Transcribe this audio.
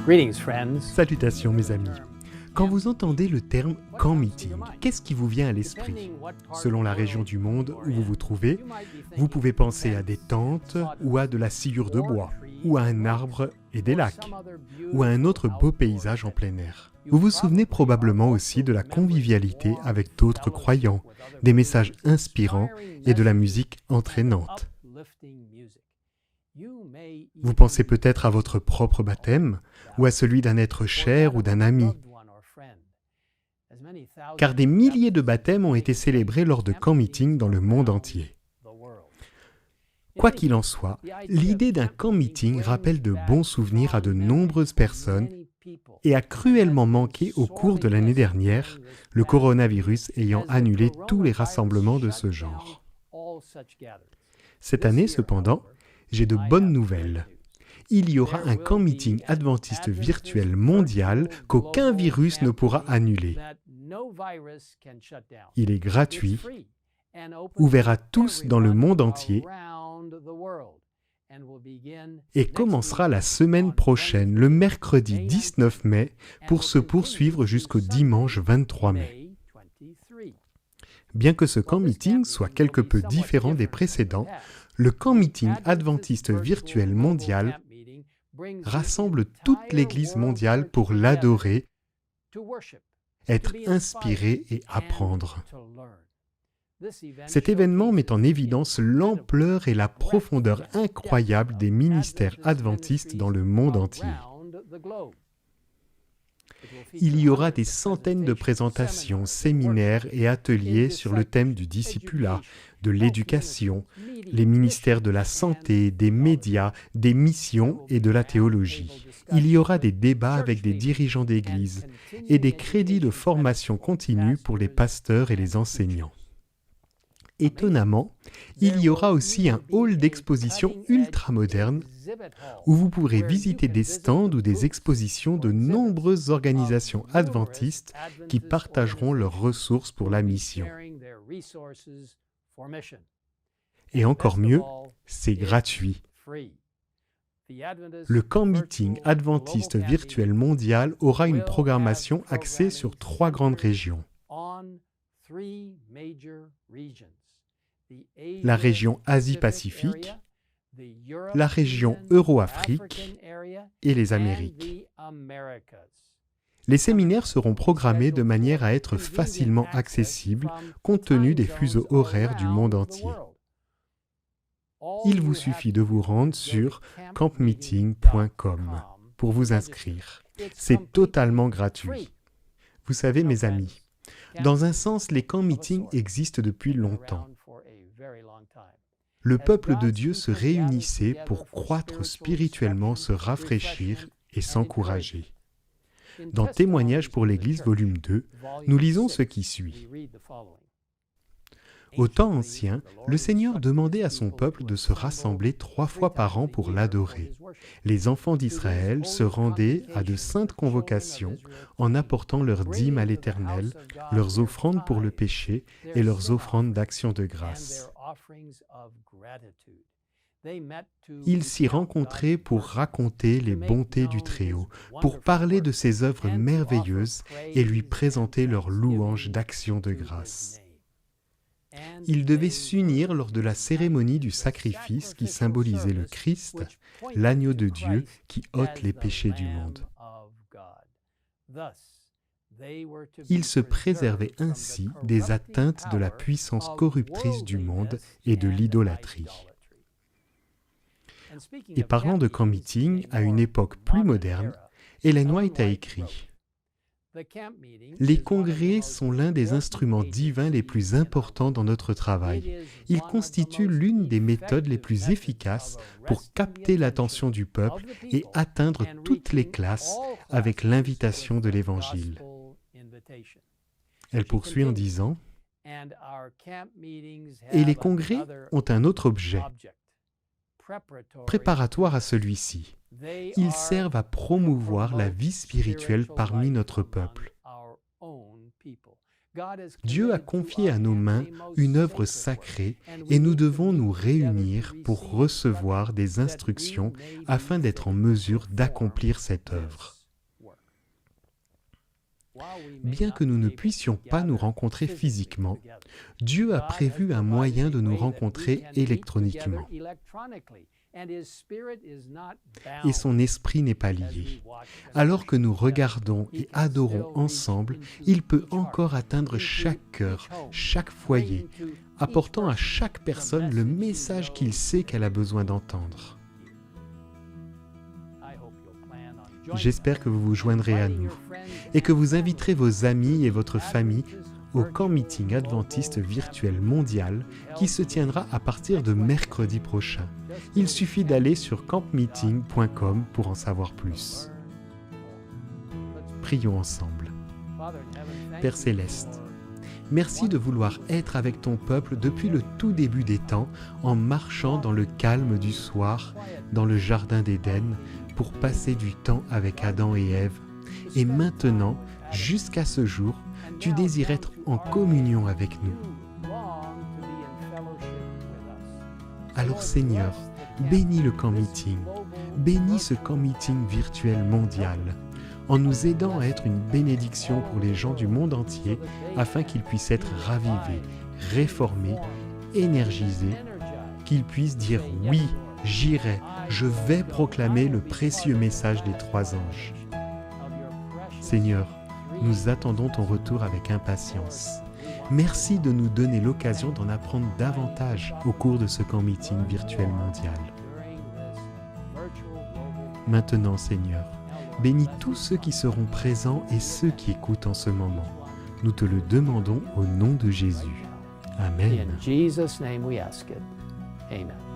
Greetings, friends. Salutations mes amis. Quand vous entendez le terme camp meeting, qu'est-ce qui vous vient à l'esprit? Selon la région du monde où vous vous trouvez, vous pouvez penser à des tentes ou à de la sciure de bois, ou à un arbre et des lacs, ou à un autre beau paysage en plein air. Vous vous souvenez probablement aussi de la convivialité avec d'autres croyants, des messages inspirants et de la musique entraînante. Vous pensez peut-être à votre propre baptême, ou à celui d'un être cher ou d'un ami. Car des milliers de baptêmes ont été célébrés lors de camp meeting dans le monde entier. Quoi qu'il en soit, l'idée d'un camp meeting rappelle de bons souvenirs à de nombreuses personnes et a cruellement manqué au cours de l'année dernière, le coronavirus ayant annulé tous les rassemblements de ce genre. Cette année, cependant, j'ai de bonnes nouvelles. Il y aura un camp meeting adventiste virtuel mondial qu'aucun virus ne pourra annuler. Il est gratuit, ouvert à tous dans le monde entier et commencera la semaine prochaine, le mercredi 19 mai, pour se poursuivre jusqu'au dimanche 23 mai. Bien que ce camp meeting soit quelque peu différent des précédents, le camp meeting adventiste virtuel mondial rassemble toute l'Église mondiale pour l'adorer, être inspiré et apprendre. Cet événement met en évidence l'ampleur et la profondeur incroyable des ministères adventistes dans le monde entier. Il y aura des centaines de présentations, séminaires et ateliers sur le thème du discipulat, de l'éducation, les ministères de la santé, des médias, des missions et de la théologie. Il y aura des débats avec des dirigeants d'église et des crédits de formation continue pour les pasteurs et les enseignants. Étonnamment, il y aura aussi un hall d'exposition ultramoderne où vous pourrez visiter des stands ou des expositions de nombreuses organisations adventistes qui partageront leurs ressources pour la mission. Et encore mieux, c'est gratuit. Le camp meeting adventiste virtuel mondial aura une programmation axée sur 3 grandes régions. La région Asie-Pacifique, la région Euro-Afrique et les Amériques. Les séminaires seront programmés de manière à être facilement accessibles compte tenu des fuseaux horaires du monde entier. Il vous suffit de vous rendre sur campmeeting.com pour vous inscrire. C'est totalement gratuit. Vous savez, mes amis, dans un sens, les camps meetings existent depuis longtemps. Le peuple de Dieu se réunissait pour croître spirituellement, se rafraîchir et s'encourager. Dans Témoignages pour l'Église, volume 2, nous lisons ce qui suit. Au temps ancien, le Seigneur demandait à son peuple de se rassembler 3 fois par an pour l'adorer. Les enfants d'Israël se rendaient à de saintes convocations en apportant leurs dîmes à l'Éternel, leurs offrandes pour le péché et leurs offrandes d'action de grâce. Ils s'y rencontraient pour raconter les bontés du Très-Haut, pour parler de ses œuvres merveilleuses et lui présenter leurs louanges d'action de grâce. Ils devaient s'unir lors de la cérémonie du sacrifice qui symbolisait le Christ, l'agneau de Dieu qui ôte les péchés du monde. Ils se préservaient ainsi des atteintes de la puissance corruptrice du monde et de l'idolâtrie. Et parlant de camp meeting à une époque plus moderne, Ellen White a écrit « Les congrès sont l'un des instruments divins les plus importants dans notre travail. Ils constituent l'une des méthodes les plus efficaces pour capter l'attention du peuple et atteindre toutes les classes avec l'invitation de l'Évangile. » Elle poursuit en disant « Et les congrès ont un autre objet, préparatoire à celui-ci. Ils servent à promouvoir la vie spirituelle parmi notre peuple. Dieu a confié à nos mains une œuvre sacrée et nous devons nous réunir pour recevoir des instructions afin d'être en mesure d'accomplir cette œuvre. Bien que nous ne puissions pas nous rencontrer physiquement, Dieu a prévu un moyen de nous rencontrer électroniquement. Et son esprit n'est pas lié. Alors que nous regardons et adorons ensemble, il peut encore atteindre chaque cœur, chaque foyer, apportant à chaque personne le message qu'il sait qu'elle a besoin d'entendre. J'espère que vous vous joindrez à nous et que vous inviterez vos amis et votre famille au camp meeting adventiste virtuel mondial qui se tiendra à partir de mercredi prochain. Il suffit d'aller sur campmeeting.com pour en savoir plus. Prions ensemble. Père Céleste, merci de vouloir être avec ton peuple depuis le tout début des temps en marchant dans le calme du soir, dans le jardin d'Éden, pour passer du temps avec Adam et Ève. Et maintenant, jusqu'à ce jour, tu désires être en communion avec nous. Alors Seigneur, bénis le camp meeting, bénis ce camp meeting virtuel mondial, en nous aidant à être une bénédiction pour les gens du monde entier, afin qu'ils puissent être ravivés, réformés, énergisés, qu'ils puissent dire « Oui, j'irai, je vais proclamer le précieux message des 3 anges ». Seigneur, nous attendons ton retour avec impatience. Merci de nous donner l'occasion d'en apprendre davantage au cours de ce camp meeting virtuel mondial. Maintenant, Seigneur, bénis tous ceux qui seront présents et ceux qui écoutent en ce moment. Nous te le demandons au nom de Jésus. Amen. In Jesus' name we ask it. Amen.